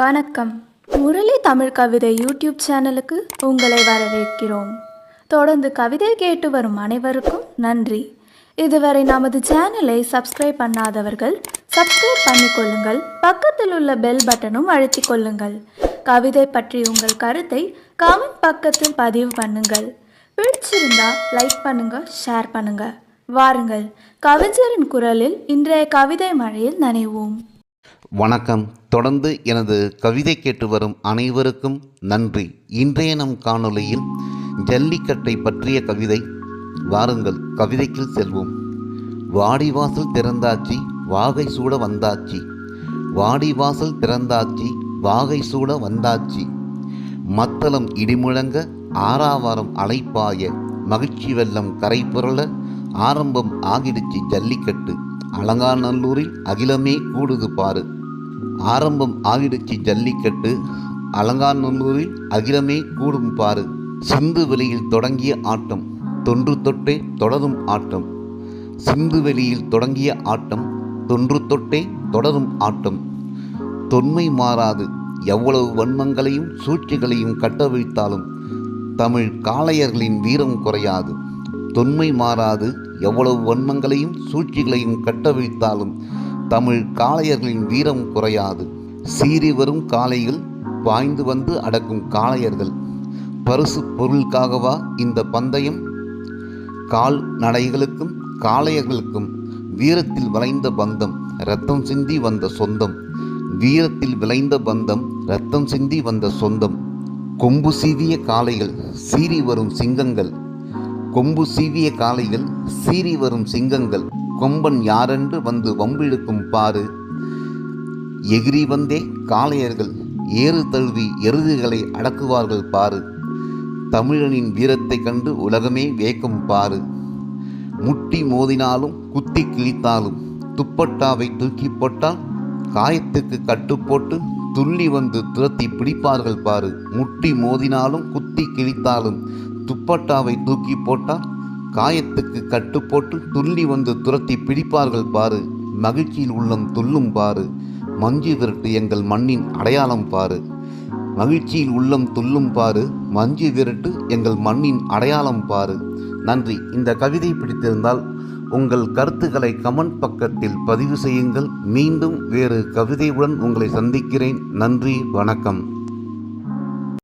வணக்கம். முரளி தமிழ் கவிதை யூடியூப் சேனலுக்கு உங்களை வரவேற்கிறோம். தொடர்ந்து கவிதை கேட்டு வரும் அனைவருக்கும் நன்றி. இதுவரை நமது சேனலை சப்ஸ்கிரைப் பண்ணாதவர்கள் சப்ஸ்கிரைப் பண்ணிக்கொள்ளுங்கள். பக்கத்தில் உள்ள பெல் பட்டனும் அழுத்திக் கொள்ளுங்கள். கவிதை பற்றி உங்கள் கருத்தை கமெண்ட் பக்கத்தில் பதிவு பண்ணுங்கள். பிடிச்சிருந்தா லைக் பண்ணுங்க, ஷேர் பண்ணுங்க. வாருங்கள், கவிஞரின் குரலில் இன்றைய கவிதை மழையில் நனைவோம். வணக்கம். தொடர்ந்து எனது கவிதை கேட்டு வரும் அனைவருக்கும் நன்றி. இன்றைய நம் காணொளியில் ஜல்லிக்கட்டை பற்றிய கவிதை. வாருங்கள், கவிதைக்கு செல்வோம். வாடிவாசல் திறந்தாச்சி, வாகை சூட வந்தாச்சி. வாடிவாசல் திறந்தாச்சி, வாகை சூட வந்தாச்சி. மத்தளம் இடிமுழங்க, ஆறாவாரம் அலைப்பாய, மகிழ்ச்சி வெள்ளம் கரை புரள, ஆரம்பம் ஆகிடுச்சு ஜல்லிக்கட்டு. அலங்காநல்லூரில் அகிலமே கூடுது பாரு. ஆரம்பம் ஆகிடுச்சு ஜல்லிக்கட்டு, அலங்காநல்லூரில் அகிலமே கூடும் பாரு. சிந்து வெளியில் தொடங்கிய ஆட்டம், தொன்று தொட்டே தொடரும் ஆட்டம். சிந்து வெளியில் தொடங்கிய ஆட்டம், தொன்று தொட்டே தொடரும் ஆட்டம். தொன்மை மாறாது, எவ்வளவு வன்மங்களையும் சூழ்ச்சிகளையும் கட்டவிழ்த்தாலும் தமிழ் காளையர்களின் வீரம் குறையாது. தொன்மை மாறாது, எவ்வளவு வன்மங்களையும் சூழ்ச்சிகளையும் கட்டவிழ்த்தாலும் தமிழ் காளையர்களின் வீரம் குறையாது. சீறி வரும் காளைகள், பாய்ந்து வந்து அடக்கும் காளையர்கள். பரிசு பொருளுக்காகவா இந்த பந்தயம்? கால் நடைகளுக்கும் காளையர்களுக்கும் வீரத்தில் விளைந்த பந்தம், இரத்தம் சிந்தி வந்த சொந்தம். வீரத்தில் விளைந்த பந்தம், இரத்தம் சிந்தி வந்த சொந்தம். கொம்பு சீவிய காளைகள், சீறி வரும் சிங்கங்கள். கொம்பு சீவிய காளைகள், சீறி வரும் சிங்கங்கள். கொம்பன் யாரென்று வந்து வம்பிழுக்கும் பாரு. எகிரி வந்தே காளையர்கள் ஏறு தழுவி எருதுகளை அடக்குவார்கள் பாரு. தமிழனின் வீரத்தை கண்டு உலகமே வேக்கும் பாரு. முட்டி மோதினாலும் குத்தி கிழித்தாலும் துப்பட்டாவை தூக்கி போட்டால் காயத்துக்கு கட்டுப்போட்டு துள்ளி வந்து துரத்தி பிடிப்பார்கள் பாரு. முட்டி மோதினாலும் குத்தி கிழித்தாலும் துப்பட்டாவை தூக்கி போட்டால் காயத்துக்கு கட்டுப்போட்டு துள்ளி வந்து துரத்தி பிடிப்பார்கள் பாரு. மகிழ்ச்சியில் உள்ளம் துள்ளும் பாரு. மஞ்சு விரட்டு எங்கள் மண்ணின் அடையாளம் பாரு. மகிழ்ச்சியில் உள்ளம் துள்ளும் பாரு. மஞ்சு விரட்டு எங்கள் மண்ணின் அடையாளம் பாரு. நன்றி. இந்த கவிதை பிடித்திருந்தால் உங்கள் கருத்துக்களை கமெண்ட் பக்கத்தில் பதிவு செய்யுங்கள். மீண்டும் வேறு கவிதையுடன் உங்களை சந்திக்கிறேன். நன்றி, வணக்கம்.